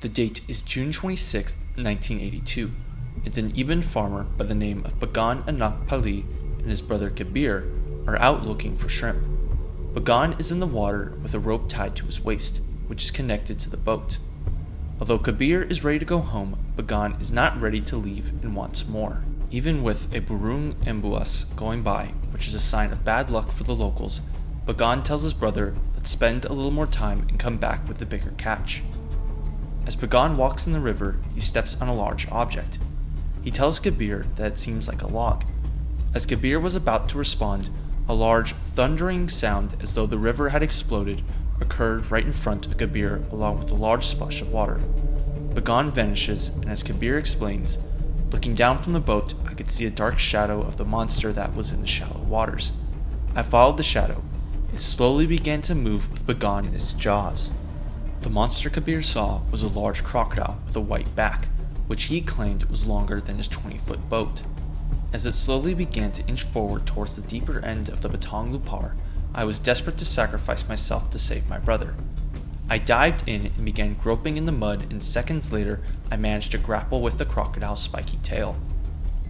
The date is June 26, 1982, and an Iban farmer by the name of Bujang Anak Pali and his brother Kabir are out looking for shrimp. Bujang is in the water with a rope tied to his waist, which is connected to the boat. Although Kabir is ready to go home, Bujang is not ready to leave and wants more. Even with a burung embuas going by, which is a sign of bad luck for the locals, Bujang tells his brother, "Let's spend a little more time and come back with a bigger catch." As Bujang walks in the river, he steps on a large object. He tells Kabir that it seems like a log. As Kabir was about to respond, a large, thundering sound as though the river had exploded occurred right in front of Kabir along with a large splash of water. Bujang vanishes, and as Kabir explains, "Looking down from the boat, I could see a dark shadow of the monster that was in the shallow waters. I followed the shadow. It slowly began to move with Bujang in its jaws." The monster Kabir saw was a large crocodile with a white back, which he claimed was longer than his 20-foot boat. As it slowly began to inch forward towards the deeper end of the Batang Lupar, I was desperate to sacrifice myself to save my brother. I dived in and began groping in the mud, and seconds later I managed to grapple with the crocodile's spiky tail.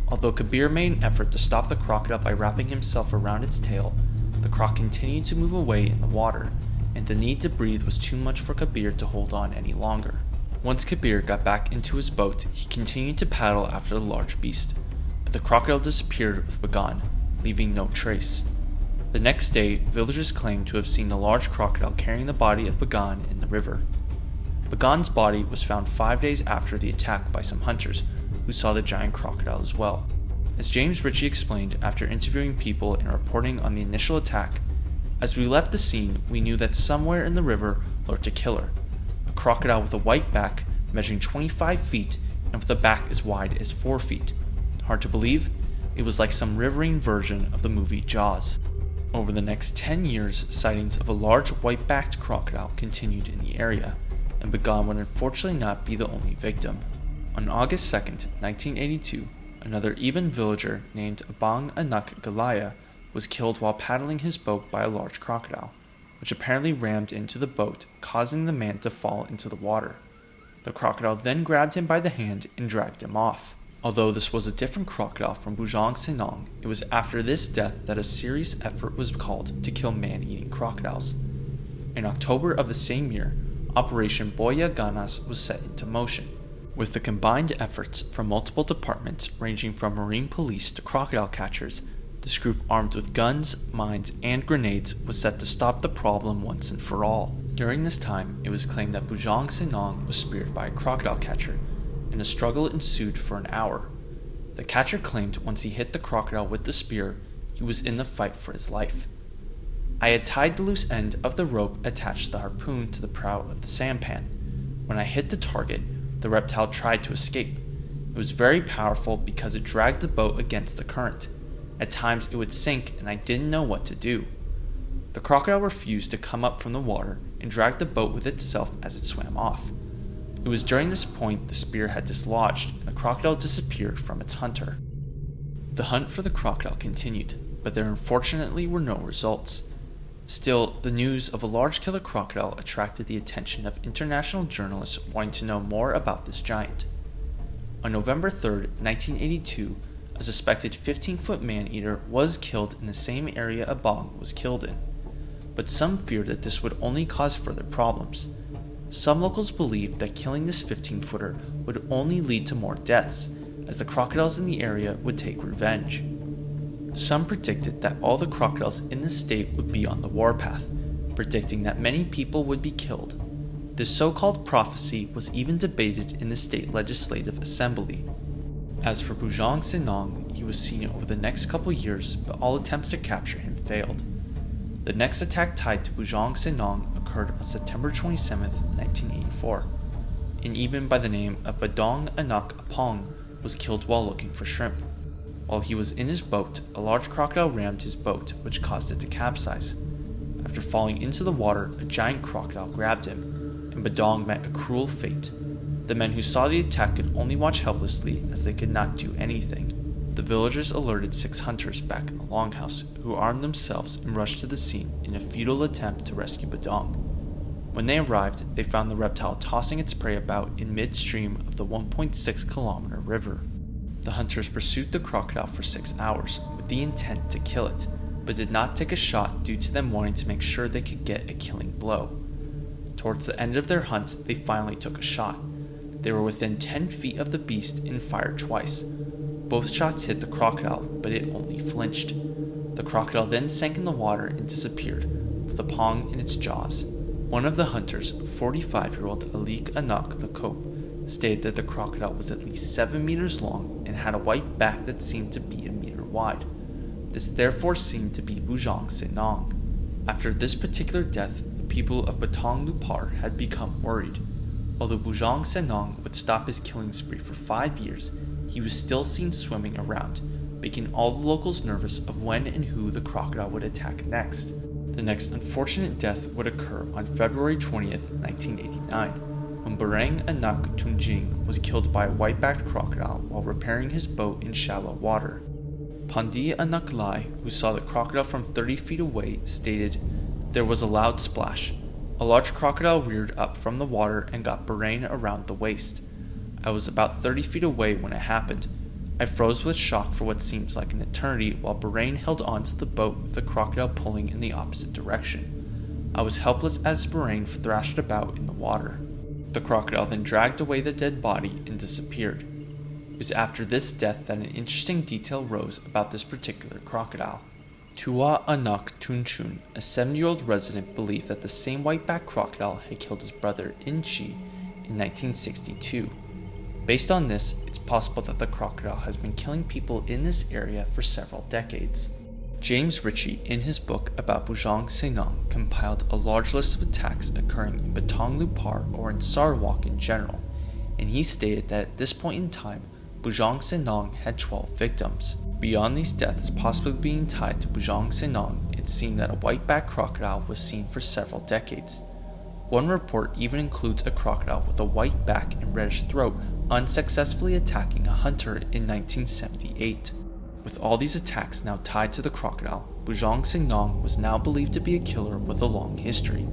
Although Kabir made an effort to stop the crocodile by wrapping himself around its tail, the croc continued to move away in the water, and the need to breathe was too much for Kabir to hold on any longer. Once Kabir got back into his boat, he continued to paddle after the large beast, but the crocodile disappeared with Bujang, leaving no trace. The next day, villagers claimed to have seen the large crocodile carrying the body of Bujang in the river. Bujang's body was found 5 days after the attack by some hunters, who saw the giant crocodile as well. As James Ritchie explained after interviewing people and reporting on the initial attack, "As we left the scene, we knew that somewhere in the river lurked a killer, a crocodile with a white back measuring 25 feet and with a back as wide as 4 feet. Hard to believe? It was like some riverine version of the movie Jaws." Over the next 10 years, sightings of a large white-backed crocodile continued in the area, and Bujang would unfortunately not be the only victim. On August 2nd, 1982, another Iban villager named Bujang Anak Galaya was killed while paddling his boat by a large crocodile, which apparently rammed into the boat, causing the man to fall into the water. The crocodile then grabbed him by the hand and dragged him off. Although this was a different crocodile from Bujang Senang, it was after this death that a serious effort was called to kill man-eating crocodiles. In October of the same year, Operation Boya Ganas was set into motion. With the combined efforts from multiple departments ranging from marine police to crocodile catchers, this group armed with guns, mines, and grenades was set to stop the problem once and for all. During this time, it was claimed that Bujang Senang was speared by a crocodile catcher, and a struggle ensued for an hour. The catcher claimed once he hit the crocodile with the spear, he was in the fight for his life. "I had tied the loose end of the rope attached the harpoon to the prow of the sampan. When I hit the target, the reptile tried to escape. It was very powerful because it dragged the boat against the current. At times it would sink and I didn't know what to do. The crocodile refused to come up from the water and dragged the boat with itself as it swam off. It was during this point the spear had dislodged and the crocodile disappeared from its hunter." The hunt for the crocodile continued, but there unfortunately were no results. Still, the news of a large killer crocodile attracted the attention of international journalists wanting to know more about this giant. On November 3rd, 1982, a suspected 15-foot man-eater was killed in the same area Abang was killed in, but some feared that this would only cause further problems. Some locals believed that killing this 15-footer would only lead to more deaths, as the crocodiles in the area would take revenge. Some predicted that all the crocodiles in the state would be on the warpath, predicting that many people would be killed. This so-called prophecy was even debated in the state legislative assembly. As for Bujang Senang, he was seen over the next couple years, but all attempts to capture him failed. The next attack tied to Bujang Senang occurred on September 27, 1984. An Iban by the name of Bujang Anak Apong was killed while looking for shrimp. While he was in his boat, a large crocodile rammed his boat, which caused it to capsize. After falling into the water, a giant crocodile grabbed him, and Bujang met a cruel fate. The men who saw the attack could only watch helplessly as they could not do anything. The villagers alerted 6 hunters back in the longhouse, who armed themselves and rushed to the scene in a futile attempt to rescue Bujang. When they arrived, they found the reptile tossing its prey about in midstream of the 1.6-kilometer river. The hunters pursued the crocodile for 6 hours with the intent to kill it, but did not take a shot due to them wanting to make sure they could get a killing blow. Towards the end of their hunt, they finally took a shot. They were within 10 feet of the beast and fired twice. Both shots hit the crocodile, but it only flinched. The crocodile then sank in the water and disappeared, with a pong in its jaws. One of the hunters, 45-year-old Alik Anak Lakope, stated that the crocodile was at least 7 meters long and had a white back that seemed to be a meter wide. This therefore seemed to be Bujang Senang. After this particular death, the people of Batang Lupar had become worried. Although Bujang Senang would stop his killing spree for 5 years, he was still seen swimming around, making all the locals nervous of when and who the crocodile would attack next. The next unfortunate death would occur on February 20th, 1989, when Barang Anak Tunjing was killed by a white-backed crocodile while repairing his boat in shallow water. Pandi Anak Lai, who saw the crocodile from 30 feet away, stated, "There was a loud splash. A large crocodile reared up from the water and got Bahrain around the waist. I was about 30 feet away when it happened. I froze with shock for what seemed like an eternity while Bahrain held onto the boat with the crocodile pulling in the opposite direction. I was helpless as Bahrain thrashed about in the water. The crocodile then dragged away the dead body and disappeared. It was after this death that an interesting detail rose about this particular crocodile. Tua Anak Tunchun, a 7-year-old resident, believed that the same white-backed crocodile had killed his brother Inchi in 1962. Based on this, it's possible that the crocodile has been killing people in this area for several decades. James Ritchie, in his book about Bujang Senang, compiled a large list of attacks occurring in Batang Lupar or in Sarawak in general, and he stated that at this point in time, Bujang Senang had 12 victims. Beyond these deaths possibly being tied to Bujang Senang, it seemed that a white-backed crocodile was seen for several decades. One report even includes a crocodile with a white back and reddish throat unsuccessfully attacking a hunter in 1978. With all these attacks now tied to the crocodile, Bujang Senang was now believed to be a killer with a long history.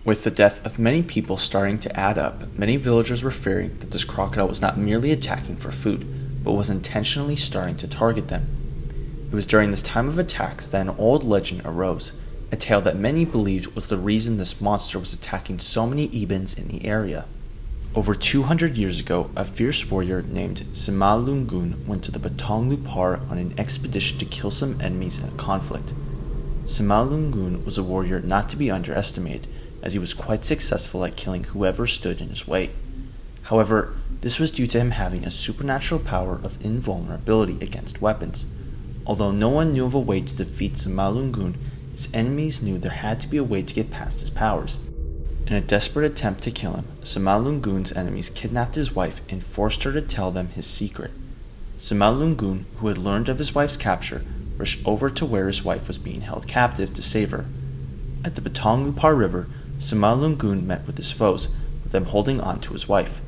With the death of many people starting to add up, many villagers were fearing that this crocodile was not merely attacking for food, but was intentionally starting to target them. It was during this time of attacks that an old legend arose, a tale that many believed was the reason this monster was attacking so many Ibans in the area. Over 200 years ago, a fierce warrior named Simalungun went to the Batang Lupar on an expedition to kill some enemies in a conflict. Simalungun was a warrior not to be underestimated, as he was quite successful at killing whoever stood in his way. However, this was due to him having a supernatural power of invulnerability against weapons. Although no one knew of a way to defeat Simalungun, his enemies knew there had to be a way to get past his powers. In a desperate attempt to kill him, Simalungun's enemies kidnapped his wife and forced her to tell them his secret. Simalungun, who had learned of his wife's capture, rushed over to where his wife was being held captive to save her. At the Batang Lupar River, Simalungun met with his foes, with them holding on to his wife.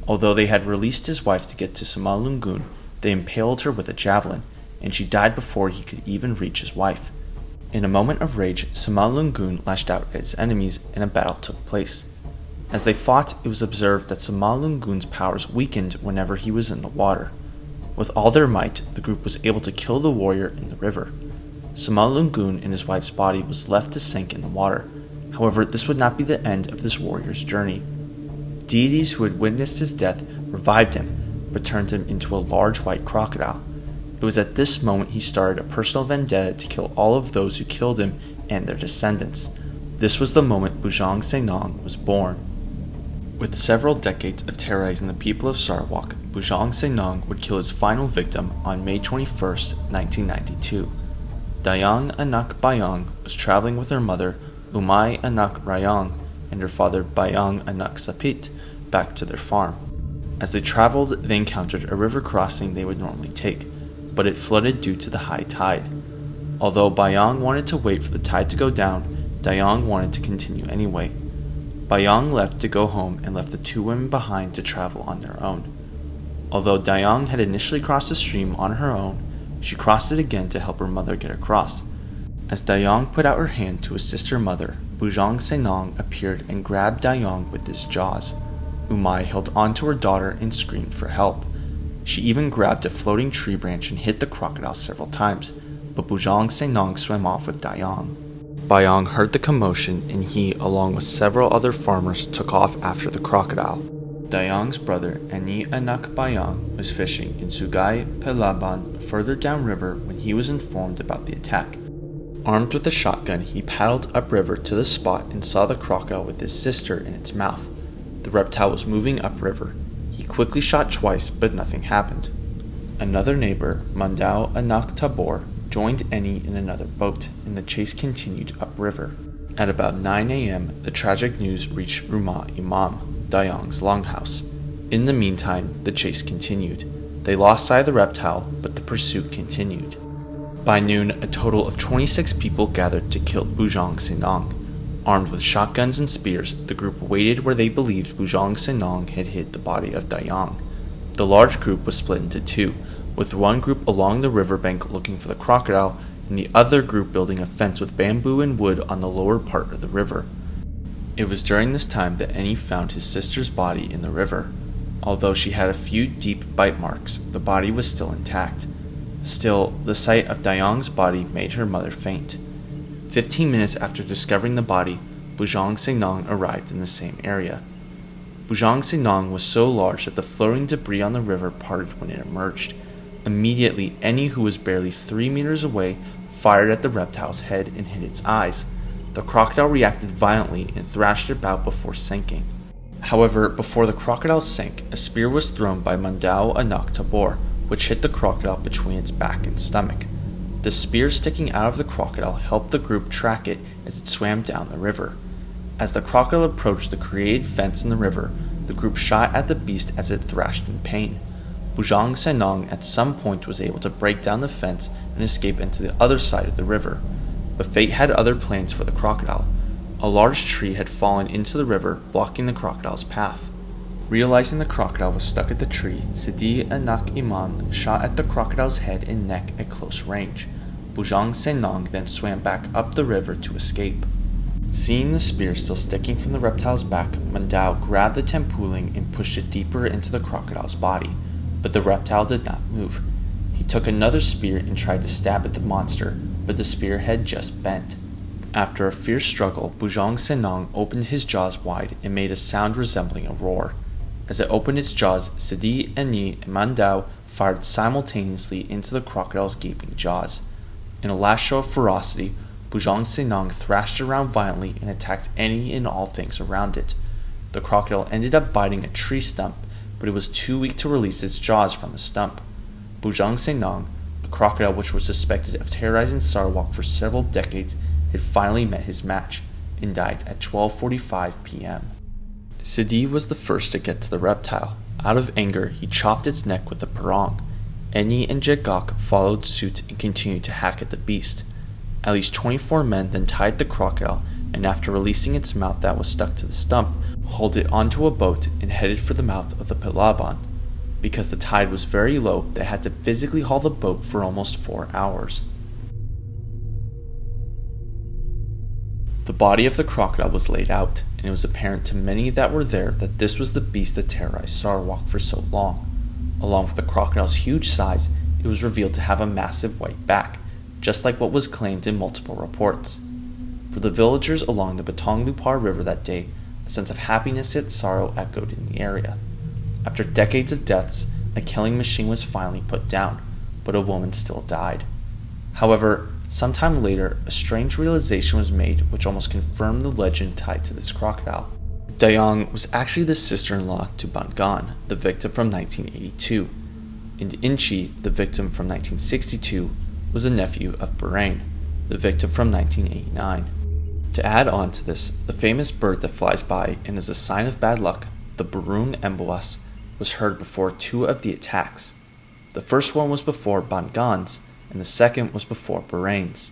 Although they had released his wife to get to Simalungun, they impaled her with a javelin, and she died before he could even reach his wife. In a moment of rage, Simalungun lashed out at his enemies and a battle took place. As they fought, it was observed that Simalungun's powers weakened whenever he was in the water. With all their might, the group was able to kill the warrior in the river. Simalungun and his wife's body was left to sink in the water. However, this would not be the end of this warrior's journey. Deities who had witnessed his death revived him, but turned him into a large white crocodile. It was at this moment he started a personal vendetta to kill all of those who killed him and their descendants. This was the moment Bujang Senang was born. With several decades of terrorizing the people of Sarawak, Bujang Senang would kill his final victim on May 21, 1992. Dayang Anak Bayang was traveling with her mother, Umay Anak Rayang, and her father Bayang Anak Sapit back to their farm. As they traveled, they encountered a river crossing they would normally take, but it flooded due to the high tide. Although Bayang wanted to wait for the tide to go down, Dayang wanted to continue anyway. Bayang left to go home and left the two women behind to travel on their own. Although Dayang had initially crossed the stream on her own, she crossed it again to help her mother get across. As Dayang put out her hand to assist her mother, Bujang Senang appeared and grabbed Dayang with his jaws. Umai held onto her daughter and screamed for help. She even grabbed a floating tree branch and hit the crocodile several times, but Bujang Senang swam off with Dayang. Bayang heard the commotion and he, along with several other farmers, took off after the crocodile. Dayang's brother, Ani Anak Bayang, was fishing in Sungai Pelaban further downriver when he was informed about the attack. Armed with a shotgun, he paddled upriver to the spot and saw the crocodile with his sister in its mouth. The reptile was moving upriver. He quickly shot twice, but nothing happened. Another neighbor, Mandao Anak Tabor, joined Eni in another boat, and the chase continued upriver. At about 9 a.m., the tragic news reached Rumah Imam, Dayang's longhouse. In the meantime, the chase continued. They lost sight of the reptile, but the pursuit continued. By noon, a total of 26 people gathered to kill Bujang Senang. Armed with shotguns and spears, the group waited where they believed Bujang Senang had hid the body of Dayang. The large group was split into two, with one group along the riverbank looking for the crocodile, and the other group building a fence with bamboo and wood on the lower part of the river. It was during this time that Eni found his sister's body in the river. Although she had a few deep bite marks, the body was still intact. Still, the sight of Dayang's body made her mother faint. 15 minutes after discovering the body, Bujang Senang arrived in the same area. Bujang Senang was so large that the floating debris on the river parted when it emerged. Immediately, Eni, who was barely 3 meters away, fired at the reptile's head and hit its eyes. The crocodile reacted violently and thrashed about before sinking. However, before the crocodile sank, a spear was thrown by Mandao Anak Tabor, which hit the crocodile between its back and stomach. The spear sticking out of the crocodile helped the group track it as it swam down the river. As the crocodile approached the created fence in the river, the group shot at the beast as it thrashed in pain. Bujang Senang at some point was able to break down the fence and escape into the other side of the river. But fate had other plans for the crocodile. A large tree had fallen into the river, blocking the crocodile's path. Realizing the crocodile was stuck at the tree, Sidi Anak Iman shot at the crocodile's head and neck at close range. Bujang Senang then swam back up the river to escape. Seeing the spear still sticking from the reptile's back, Mandao grabbed the tempuling and pushed it deeper into the crocodile's body. But the reptile did not move. He took another spear and tried to stab at the monster, but the spear had just bent. After a fierce struggle, Bujang Senang opened his jaws wide and made a sound resembling a roar. As it opened its jaws, Sidi, Eni, and Mandao fired simultaneously into the crocodile's gaping jaws. In a last show of ferocity, Bujang Senang thrashed around violently and attacked any and all things around it. The crocodile ended up biting a tree stump, but it was too weak to release its jaws from the stump. Bujang Senang, a crocodile which was suspected of terrorizing Sarawak for several decades, had finally met his match and died at 12:45 p.m. Sidi was the first to get to the reptile. Out of anger, he chopped its neck with a parang. Eni and Jegok followed suit and continued to hack at the beast. At least 24 men then tied the crocodile, and after releasing its mouth that was stuck to the stump, hauled it onto a boat and headed for the mouth of the Pelaban. Because the tide was very low, they had to physically haul the boat for almost 4 hours. The body of the crocodile was laid out, and it was apparent to many that were there that this was the beast that terrorized Sarawak for so long. Along with the crocodile's huge size, it was revealed to have a massive white back, just like what was claimed in multiple reports. For the villagers along the Batong Lupar River that day, a sense of happiness yet sorrow echoed in the area. After decades of deaths, a killing machine was finally put down, but a woman still died. However, sometime later, a strange realization was made which almost confirmed the legend tied to this crocodile. Dayang was actually the sister-in-law to Bangan, the victim from 1982, and Inchi, the victim from 1962, was a nephew of Bahrain, the victim from 1989. To add on to this, the famous bird that flies by and is a sign of bad luck, the burung embuas, was heard before 2 of the attacks. The first one was before Bangan's, and the second was before Bahrain's.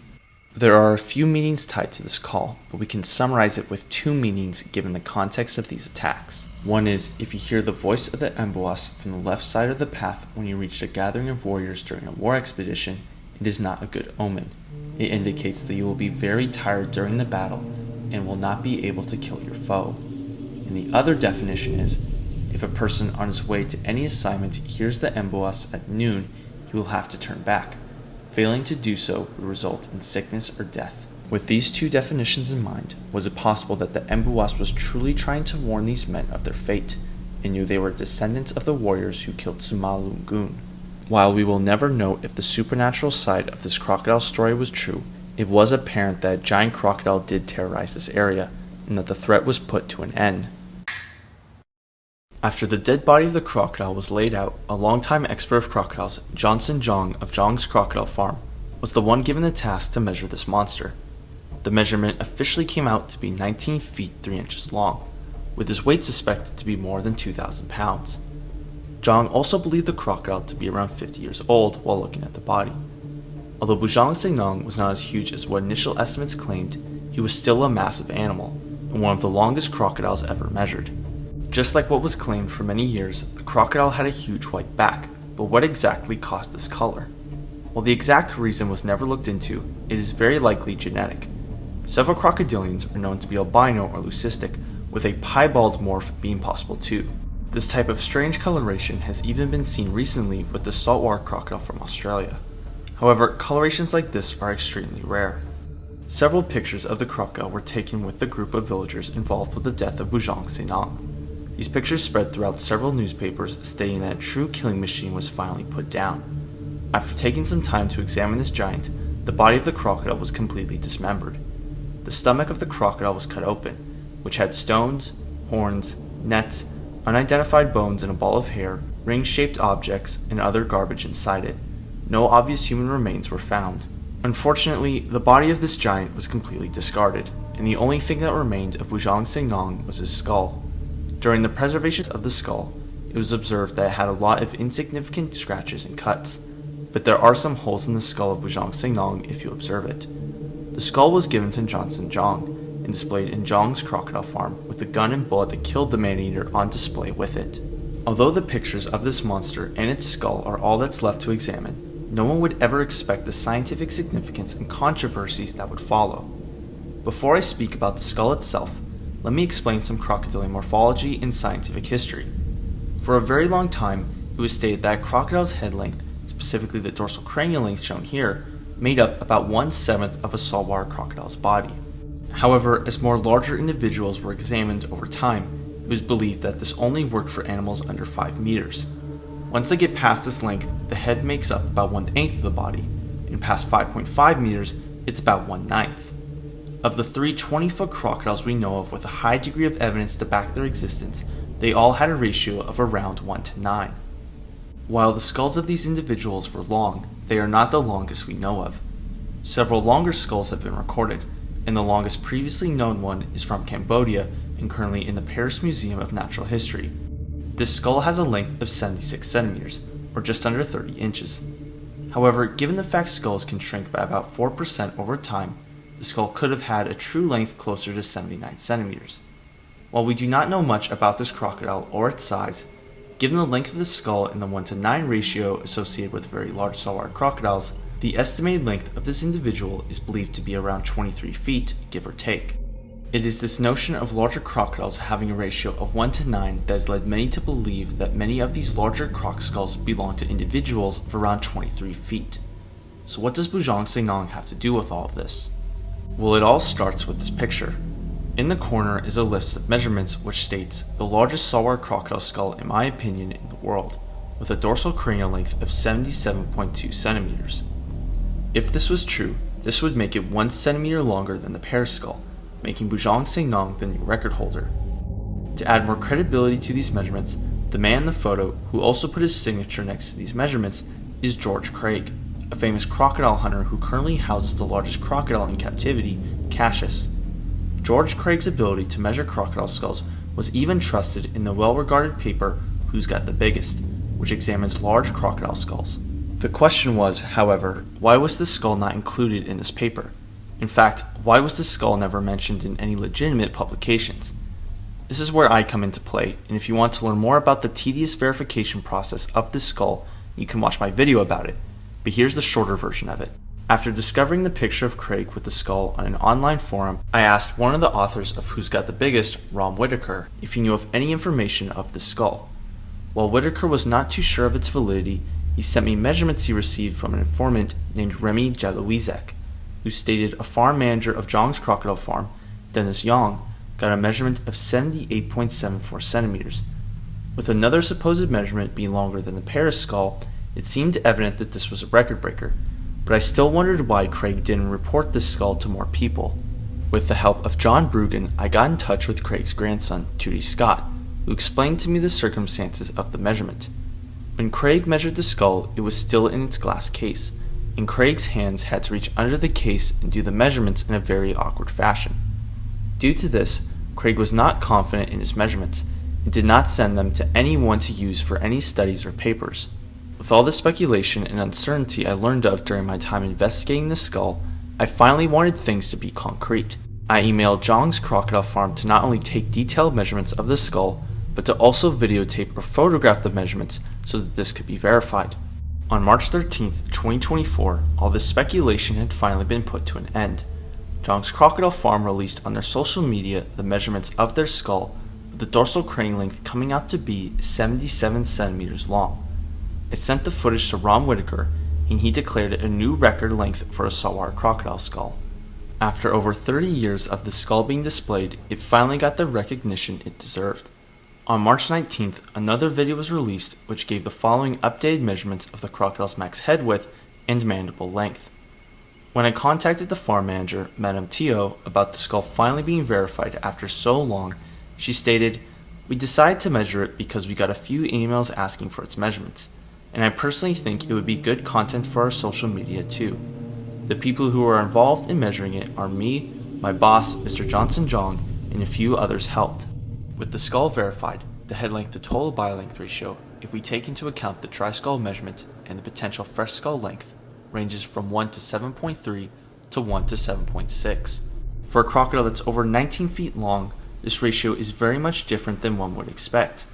There are a few meanings tied to this call, but we can summarize it with 2 meanings given the context of these attacks. One is, if you hear the voice of the embuas from the left side of the path when you reach a gathering of warriors during a war expedition, it is not a good omen. It indicates that you will be very tired during the battle, and will not be able to kill your foe. And the other definition is, if a person on his way to any assignment hears the Ibans at noon, he will have to turn back. Failing to do so would result in sickness or death. With these two definitions in mind, was it possible that the Ibans was truly trying to warn these men of their fate, and knew they were descendants of the warriors who killed Sumalungun? While we will never know if the supernatural side of this crocodile story was true, it was apparent that a giant crocodile did terrorize this area, and that the threat was put to an end. After the dead body of the crocodile was laid out, a longtime expert of crocodiles, Johnson Jong of Jong's Crocodile Farm, was the one given the task to measure this monster. The measurement officially came out to be 19 feet 3 inches long, with his weight suspected to be more than 2,000 pounds. Jong also believed the crocodile to be around 50 years old while looking at the body. Although Bujang Senang was not as huge as what initial estimates claimed, he was still a massive animal, and one of the longest crocodiles ever measured. Just like what was claimed for many years, the crocodile had a huge white back, but what exactly caused this color? While the exact reason was never looked into, it is very likely genetic. Several crocodilians are known to be albino or leucistic, with a piebald morph being possible too. This type of strange coloration has even been seen recently with the saltwater crocodile from Australia. However, colorations like this are extremely rare. Several pictures of the crocodile were taken with the group of villagers involved with the death of Bujang Senang. These pictures spread throughout several newspapers stating that a true killing machine was finally put down. After taking some time to examine this giant, the body of the crocodile was completely dismembered. The stomach of the crocodile was cut open, which had stones, horns, nets, unidentified bones and a ball of hair, ring-shaped objects, and other garbage inside it. No obvious human remains were found. Unfortunately, the body of this giant was completely discarded, and the only thing that remained of Bujang Senang was his skull. During the preservation of the skull, it was observed that it had a lot of insignificant scratches and cuts, but there are some holes in the skull of Bujang Senang if you observe it. The skull was given to Johnson Jong and displayed in Jong's Crocodile Farm with the gun and bullet that killed the man-eater on display with it. Although the pictures of this monster and its skull are all that's left to examine, no one would ever expect the scientific significance and controversies that would follow. Before I speak about the skull itself, let me explain some crocodilian morphology and scientific history. For a very long time, it was stated that a crocodile's head length, specifically the dorsal cranial length shown here, made up about 1/7 of a saltwater crocodile's body. However, as more larger individuals were examined over time, it was believed that this only worked for animals under 5 meters. Once they get past this length, the head makes up about 1/8 of the body, and past 5.5 meters, it's about 1/9. Of the 3 20-foot crocodiles we know of with a high degree of evidence to back their existence, they all had a ratio of around 1:9. While the skulls of these individuals were long, they are not the longest we know of. Several longer skulls have been recorded, and the longest previously known one is from Cambodia and currently in the Paris Museum of Natural History. This skull has a length of 76 centimeters, or just under 30 inches. However, given the fact skulls can shrink by about 4% over time, the skull could have had a true length closer to 79 centimeters. While we do not know much about this crocodile or its size, given the length of the skull and the 1:9 ratio associated with very large saltwater crocodiles, the estimated length of this individual is believed to be around 23 feet, give or take. It is this notion of larger crocodiles having a ratio of 1:9 that has led many to believe that many of these larger croc skulls belong to individuals of around 23 feet. So what does Bujang Senang have to do with all of this? Well, it all starts with this picture. In the corner is a list of measurements which states the largest saltwater crocodile skull in my opinion in the world, with a dorsal cranial length of 77.2 centimeters. If this was true, this would make it 1 centimeter longer than the Paris skull, making Bujang Senang the new record holder. To add more credibility to these measurements, the man in the photo, who also put his signature next to these measurements, is George Craig, a famous crocodile hunter who currently houses the largest crocodile in captivity, Cassius. George Craig's ability to measure crocodile skulls was even trusted in the well-regarded paper Who's Got the Biggest, which examines large crocodile skulls. The question was, however, why was this skull not included in this paper? In fact, why was this skull never mentioned in any legitimate publications? This is where I come into play, and if you want to learn more about the tedious verification process of this skull, you can watch my video about it, but here's the shorter version of it. After discovering the picture of Craig with the skull on an online forum, I asked one of the authors of Who's Got the Biggest, Rom Whitaker, if he knew of any information of the skull. While Whitaker was not too sure of its validity, he sent me measurements he received from an informant named Remy Jalowizek, who stated a farm manager of Zhang's crocodile farm, Dennis Yang, got a measurement of 78.74 centimeters. With another supposed measurement being longer than the Paris skull, it seemed evident that this was a record breaker, but I still wondered why Craig didn't report this skull to more people. With the help of John Brugan, I got in touch with Craig's grandson, Tootie Scott, who explained to me the circumstances of the measurement. When Craig measured the skull, it was still in its glass case, and Craig's hands had to reach under the case and do the measurements in a very awkward fashion. Due to this, Craig was not confident in his measurements and did not send them to anyone to use for any studies or papers. With all the speculation and uncertainty I learned of during my time investigating the skull, I finally wanted things to be concrete. I emailed Zhang's crocodile farm to not only take detailed measurements of the skull, but to also videotape or photograph the measurements so that this could be verified. On March 13th, 2024, all this speculation had finally been put to an end. Zhang's crocodile farm released on their social media the measurements of their skull, with the dorsal crane length coming out to be 77 centimeters long. I sent the footage to Rom Whitaker, and he declared it a new record length for a saltwater crocodile skull. After over 30 years of the skull being displayed, it finally got the recognition it deserved. On March 19th, another video was released which gave the following updated measurements of the crocodile's max head width and mandible length. When I contacted the farm manager, Madame Tio, about the skull finally being verified after so long, she stated, "We decided to measure it because we got a few emails asking for its measurements, and I personally think it would be good content for our social media too. The people who are involved in measuring it are me, my boss, Mr. Johnson Jong, and a few others helped." With the skull verified, the head length to total body length ratio, if we take into account the tri-skull measurement and the potential fresh skull length, ranges from 1 to 7.3 to 1 to 7.6. For a crocodile that's over 19 feet long, this ratio is very much different than one would expect.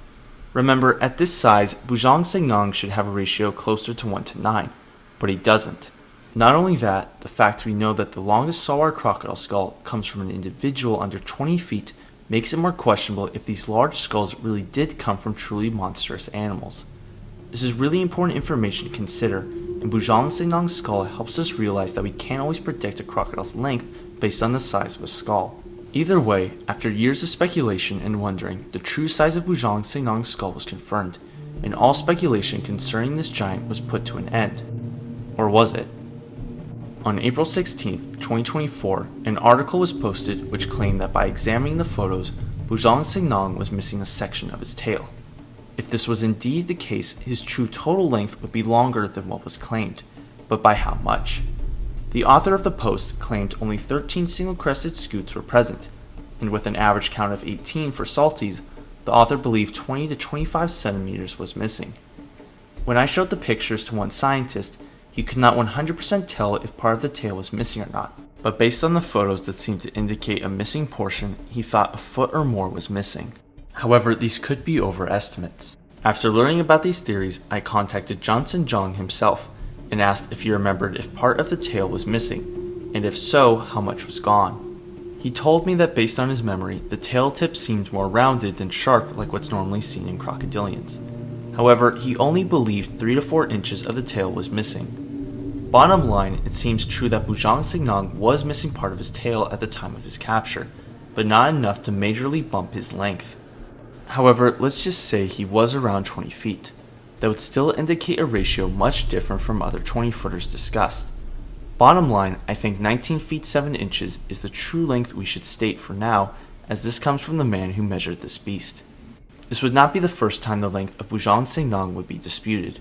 Remember, at this size, Bujang Senang should have a ratio closer to 1 to 9, but he doesn't. Not only that, the fact we know that the longest saltwater crocodile skull comes from an individual under 20 feet makes it more questionable if these large skulls really did come from truly monstrous animals. This is really important information to consider, and Bujang Senang's skull helps us realize that we can't always predict a crocodile's length based on the size of a skull. Either way, after years of speculation and wondering, the true size of Bujang Senang's skull was confirmed, and all speculation concerning this giant was put to an end. Or was it? On April 16, 2024, an article was posted which claimed that by examining the photos, Bujang Senang was missing a section of his tail. If this was indeed the case, his true total length would be longer than what was claimed, but by how much? The author of the post claimed only 13 single-crested scutes were present, and with an average count of 18 for salties, the author believed 20 to 25 centimeters was missing. When I showed the pictures to one scientist, he could not 100% tell if part of the tail was missing or not, but based on the photos that seemed to indicate a missing portion, he thought a foot or more was missing. However, these could be overestimates. After learning about these theories, I contacted Johnson Jong himself and asked if he remembered if part of the tail was missing, and if so, how much was gone. He told me that based on his memory, the tail tip seemed more rounded than sharp like what's normally seen in crocodilians. However, he only believed 3 to 4 inches of the tail was missing. Bottom line, it seems true that Bujang Senang was missing part of his tail at the time of his capture, but not enough to majorly bump his length. However, let's just say he was around 20 feet. That would still indicate a ratio much different from other 20-footers discussed. Bottom line, I think 19 feet 7 inches is the true length we should state for now, as this comes from the man who measured this beast. This would not be the first time the length of Bujang Senang would be disputed.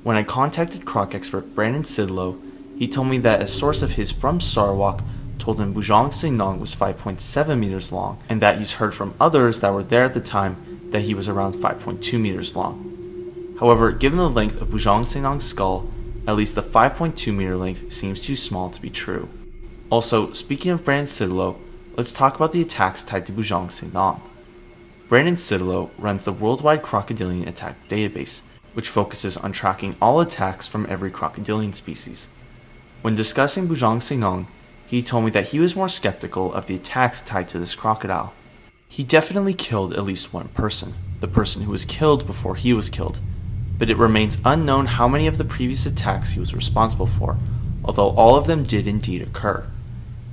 When I contacted croc expert Brandon Sidlow, he told me that a source of his from Sarawak told him Bujang Senang was 5.7 meters long, and that he's heard from others that were there at the time that he was around 5.2 meters long. However, given the length of Bujang Senang's skull, at least the 5.2 meter length seems too small to be true. Also, speaking of Brandon Sidlow, let's talk about the attacks tied to Bujang Senang. Brandon Sidlow runs the Worldwide Crocodilian Attack Database, which focuses on tracking all attacks from every crocodilian species. When discussing Bujang Senang, he told me that he was more skeptical of the attacks tied to this crocodile. He definitely killed at least one person, the person who was killed before he was killed, but it remains unknown how many of the previous attacks he was responsible for, although all of them did indeed occur.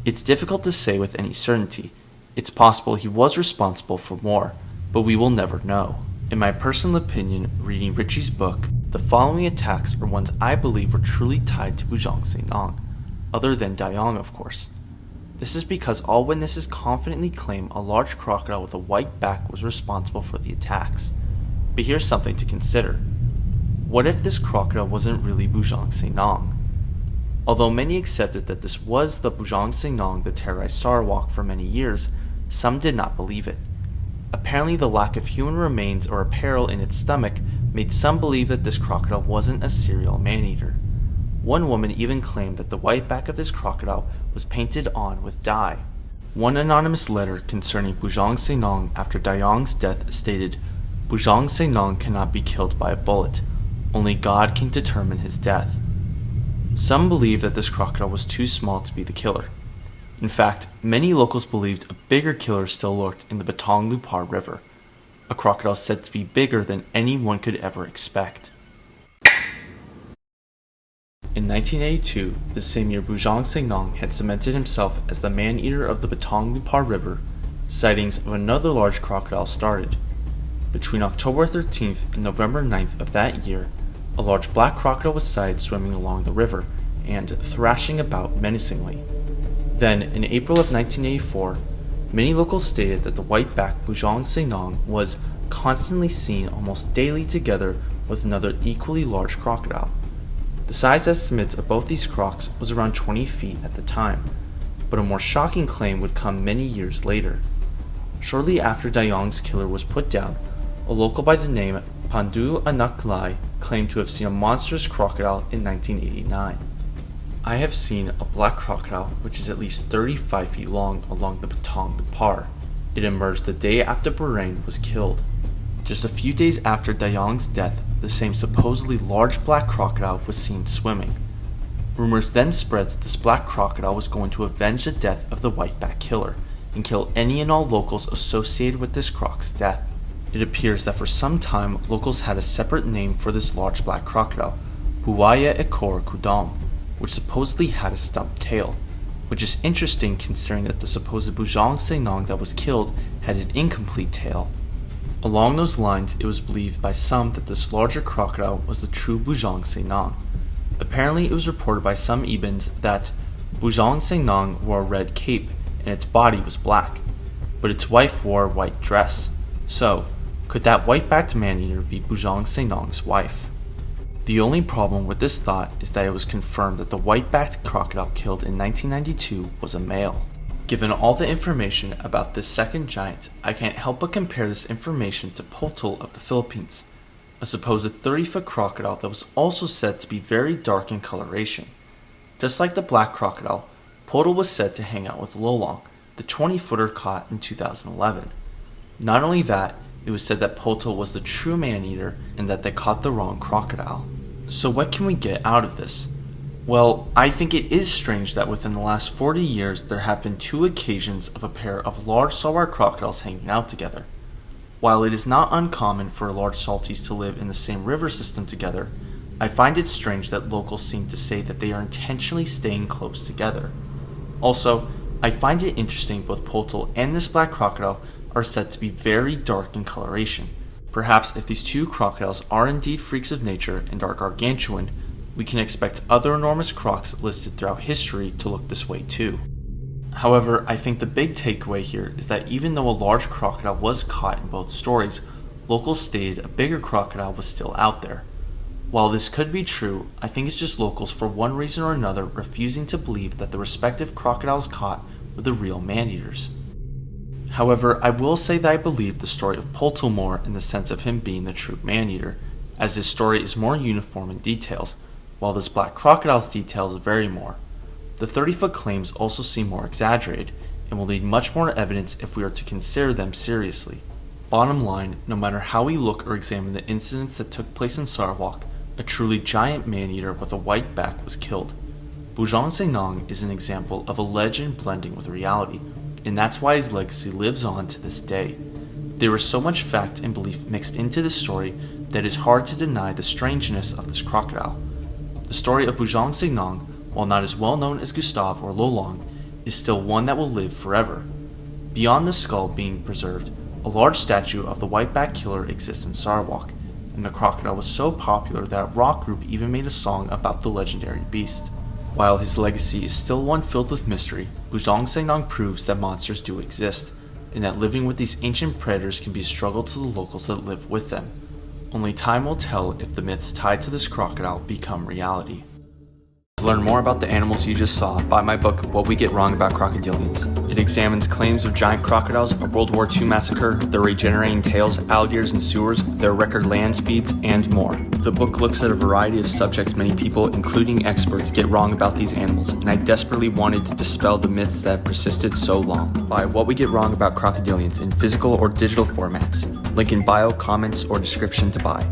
It's difficult to say with any certainty. It's possible he was responsible for more, but we will never know. In my personal opinion, reading Richie's book, the following attacks are ones I believe were truly tied to Bujang Senang, other than Dayang of course. This is because all witnesses confidently claim a large crocodile with a white back was responsible for the attacks. But here's something to consider. What if this crocodile wasn't really Bujang Senang? Although many accepted that this was the Bujang Senang that terrorized Sarawak for many years, some did not believe it. Apparently the lack of human remains or apparel in its stomach made some believe that this crocodile wasn't a serial man-eater. One woman even claimed that the white back of this crocodile was painted on with dye. One anonymous letter concerning Bujang Senang after Dayang's death stated, "Bujang Senang cannot be killed by a bullet. Only God can determine his death." Some believe that this crocodile was too small to be the killer. In fact, many locals believed a bigger killer still lurked in the Batang Lupar River, a crocodile said to be bigger than anyone could ever expect. In 1982, the same year Bujang Senang had cemented himself as the man-eater of the Batang Lupar River, sightings of another large crocodile started. Between October 13th and November 9th of that year, a large black crocodile was sighted swimming along the river and thrashing about menacingly. Then, in April of 1984, many locals stated that the white-backed Bujang Senang was constantly seen almost daily together with another equally large crocodile. The size estimates of both these crocs was around 20 feet at the time, but a more shocking claim would come many years later. Shortly after Dayang's killer was put down, a local by the name Pandu Anaklai claimed to have seen a monstrous crocodile in 1989. I have seen a black crocodile which is at least 35 feet long along the Batang Lupar. It emerged the day after Bahrain was killed. Just a few days after Dayang's death, the same supposedly large black crocodile was seen swimming. Rumors then spread that this black crocodile was going to avenge the death of the whiteback killer and kill any and all locals associated with this croc's death. It appears that for some time locals had a separate name for this large black crocodile, Buaya Ekor Kudong, which supposedly had a stumped tail, which is interesting considering that the supposed Bujang Senang that was killed had an incomplete tail. Along those lines, it was believed by some that this larger crocodile was the true Bujang Senang. Apparently, it was reported by some Ibans that Bujang Senang wore a red cape and its body was black, but its wife wore a white dress. So, could that white-backed man-eater be Bujang Senang's wife? The only problem with this thought is that it was confirmed that the white-backed crocodile killed in 1992 was a male. Given all the information about this second giant, I can't help but compare this information to Potol of the Philippines, a supposed 30-foot crocodile that was also said to be very dark in coloration. Just like the black crocodile, Potol was said to hang out with Lolong, the 20-footer caught in 2011. Not only that, it was said that Potol was the true man-eater and that they caught the wrong crocodile. So what can we get out of this? Well, I think it is strange that within the last 40 years there have been 2 occasions of a pair of large saltwater crocodiles hanging out together. While it is not uncommon for large salties to live in the same river system together, I find it strange that locals seem to say that they are intentionally staying close together. Also, I find it interesting both Potol and this black crocodile are said to be very dark in coloration. Perhaps if these 2 crocodiles are indeed freaks of nature and are gargantuan, we can expect other enormous crocs listed throughout history to look this way too. However, I think the big takeaway here is that even though a large crocodile was caught in both stories, locals stated a bigger crocodile was still out there. While this could be true, I think it's just locals for one reason or another refusing to believe that the respective crocodiles caught were the real man-eaters. However, I will say that I believe the story of Potol more in the sense of him being the true man-eater, as his story is more uniform in details, while this black crocodile's details vary more. The 30-foot claims also seem more exaggerated, and will need much more evidence if we are to consider them seriously. Bottom line, no matter how we look or examine the incidents that took place in Sarawak, a truly giant man-eater with a white back was killed. Bujang Senang is an example of a legend blending with reality, and that's why his legacy lives on to this day. There is so much fact and belief mixed into this story that it is hard to deny the strangeness of this crocodile. The story of Bujang Senang, while not as well known as Gustav or Lolong, is still one that will live forever. Beyond the skull being preserved, a large statue of the whiteback killer exists in Sarawak, and the crocodile was so popular that a rock group even made a song about the legendary beast. While his legacy is still one filled with mystery, Bujang Senang proves that monsters do exist, and that living with these ancient predators can be a struggle to the locals that live with them. Only time will tell if the myths tied to this crocodile become reality. To learn more about the animals you just saw, buy my book, What We Get Wrong About Crocodilians. It examines claims of giant crocodiles, a World War II massacre, their regenerating tails, alligators and sewers, their record land speeds, and more. The book looks at a variety of subjects many people, including experts, get wrong about these animals, and I desperately wanted to dispel the myths that have persisted so long. Buy What We Get Wrong About Crocodilians in physical or digital formats. Link in bio, comments, or description to buy.